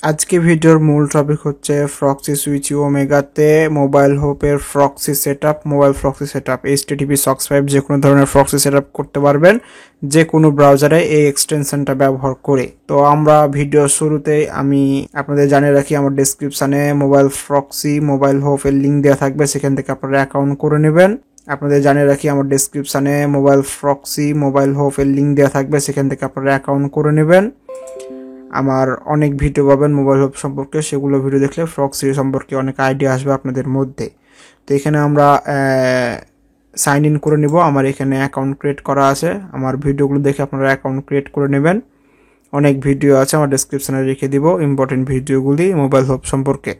আজকে ভিডিওর মূল টপিক হচ্ছে ফ্রক্সি সুইচ ওমেগাতে মোবাইল হোপের proxy setup. Mobile proxy setup HTTP socks 5 যে কোনো ধরনের ফ্রক্সি সেটআপ করতে পারবেন যে কোনো ব্রাউজারে এই এক্সটেনশনটা ব্যবহার করে। তো আমরা ভিডিও শুরুতেই আমি আপনাদের জানিয়ে রাখি, আমার ডেসক্রিপশনে মোবাইল ফ্রক্সি মোবাইল হোপের লিঙ্ক দেওয়া থাকবে, সেখান থেকে আপনারা অ্যাকাউন্ট করে নেবেন। আপনাদের জানিয়ে রাখি, আমার ডেসক্রিপশনে মোবাইল ফ্রক্সি মোবাইল হোপের লিঙ্ক দেওয়া থাকবে, সেখান থেকে আপনারা অ্যাকাউন্ট করে নেবেন। আমার অনেক ভিডিও পাবেন মোবাইল হোপ সম্পর্কে, সেগুলো ভিডিও দেখলে ফ্রক্সি সম্পর্কে অনেক আইডিয়া আসবে আপনাদের মধ্যে। তো এখানে আমরা সাইন ইন করে নিব। আমার এখানে অ্যাকাউন্ট ক্রিয়েট করা আছে, আমার ভিডিওগুলো দেখে আপনারা অ্যাকাউন্ট ক্রিয়েট করে নেবেন। অনেক ভিডিও আছে, আমার ডেসক্রিপশনে রেখে দিব ইম্পর্টেন্ট ভিডিওগুলি মোবাইল হোপ সম্পর্কে।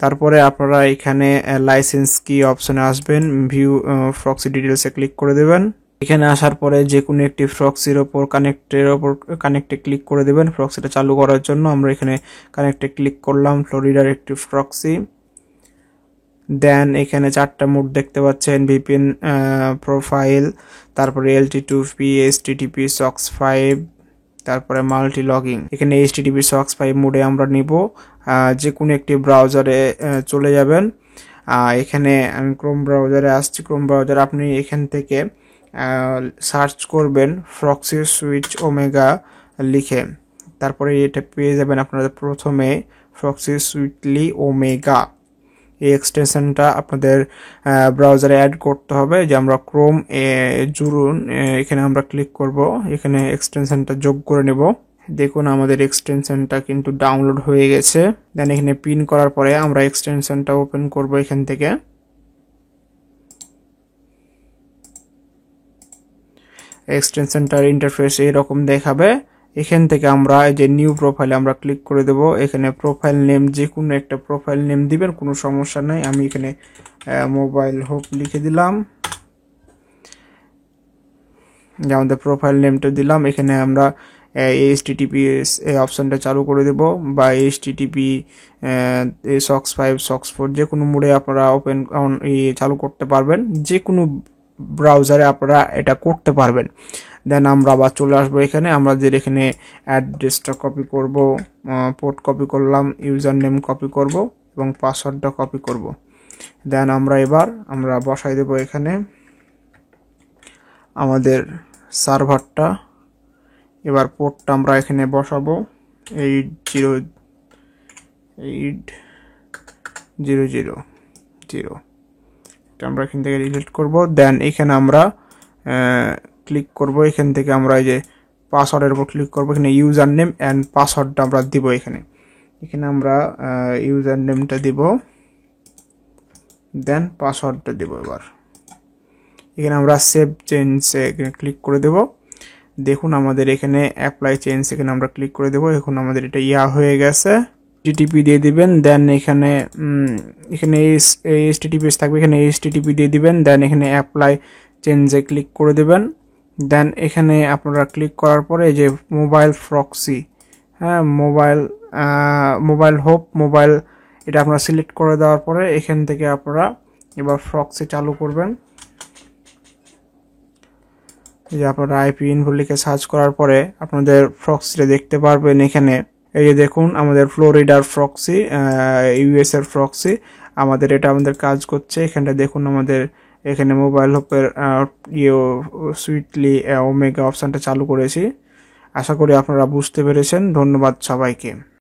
তারপরে আপনারা এখানে লাইসেন্স কি অপশনে আসবেন, ভিউ ফ্রক্সি ডিটেলসে ক্লিক করে দেবেন। এখানে আসার পরে যে কোনো একটি ফ্রক্সির ওপর কানেক্টে ক্লিক করে দেবেন ফ্রক্সিটা চালু করার জন্য। আমরা এখানে কানেক্টে ক্লিক করলাম, ফ্লোরিডার একটি ফ্রক্সি। দেন এখানে 4টা মোড দেখতে পাচ্ছেন, VPN প্রোফাইল, তারপরে LT2P HTTP সক্স 5, তারপরে মাল্টি লগিং। এখানে HTTP সক্স 5 মোডে আমরা নিব। যে কোনো একটি ব্রাউজারে চলে যাবেন। এখানে আমি ক্রোম ব্রাউজারে আসছি। ক্রোম ব্রাউজারে আপনি এখান থেকে সার্চ করবেন ফ্রক্সি সুইচ ওমেগা লিখে, তারপরে এটা পেয়ে যাবেন আপনারা। প্রথমে ফ্রক্সি সুইটলি ওমেগা এই এক্সটেনশনটা আপনাদের ব্রাউজারে অ্যাড করতে হবে। যে আমরা ক্রোম জুড়ুন, এখানে আমরা ক্লিক করব, এখানে এক্সটেনশনটা যোগ করে নেব। দেখুন আমাদের এক্সটেনশনটা কিন্তু ডাউনলোড হয়ে গেছে। দেন এখানে পিন করার পরে আমরা এক্সটেনশনটা ওপেন করব এখান থেকে। এক্সটেনশনটার ইন্টারফেস এরকম দেখাবে। এখান থেকে আমরা এই যে নিউ প্রোফাইলে আমরা ক্লিক করে দেব। এখানে প্রোফাইল নেম যে কোনো একটা প্রোফাইল নেম দিবেন, কোনো সমস্যা নাই। আমি এখানে মোবাইল হোপ লিখে দিলাম, যে আমাদের প্রোফাইল নেমটা দিলাম। এখানে আমরা HTTP অপশনটা চালু করে দেব, বা HTTP সক্স 5 সক্স 4 যে কোনো মোডে আপনারা ওপেন চালু করতে পারবেন, যে কোনো ব্রাউজারে আপনারা এটা করতে পারবেন। দেন আমরা আবার চলে আসবো এখানে, আমাদের এখানে অ্যাড্রেসটা কপি করব, পোর্ট কপি করলাম, ইউজার নেম কপি করব এবং পাসওয়ার্ডটা কপি করব। দেন আমরা বসাই দেব এখানে আমাদের সার্ভারটা। এবার পোর্টটা আমরা এখানে বসাবো 808000। এটা আমরা এখান থেকে ডিলিট করব। দেন এখানে আমরা ক্লিক করব, এখান থেকে আমরা এই যে পাসওয়ার্ডের উপর ক্লিক করব। এখানে ইউজার নেম অ্যান্ড পাসওয়ার্ডটা আমরা দিব। এখানে আমরা ইউজার নেমটা দিব, দেন পাসওয়ার্ডটা দিব। এবার এখানে আমরা সেভ চেঞ্জে ক্লিক করে দেব। দেখুন আমাদের এখানে অ্যাপ্লাই চেঞ্জ, এখানে আমরা ক্লিক করে দেব। এখন আমাদের এটা হয়ে গেছে। HTTP দিয়ে দিবেন। দেন এখানে HTTPS থাকবে, এখানে HTTP দিয়ে দিবেন। দেন এখানে অ্যাপ্লাই চেঞ্জে ক্লিক করে দেবেন। দেন এখানে আপনারা ক্লিক করার পরে যে mobile proxy, mobile hope mobile, এটা আপনারা সিলেক্ট করে দেওয়ার পরে এখান থেকে আপনারা এবার ফ্রক্সি চালু করবেন। যে আপনারা IP ইনফো লিখে সার্চ করার পরে আপনাদের ফ্রক্সিটা দেখতে পারবেন। এখানে এই যে দেখুন আমাদের ফ্লোরিডার ফ্রক্সি, US এর ফ্রক্সি, আমাদের কাজ করছে। এখানটা দেখুন আমাদের এখানে মোবাইল হোপের সুইটলি ওমেগা অপশনটা চালু করেছি। আশা করি আপনারা বুঝতে পেরেছেন। ধন্যবাদ সবাইকে।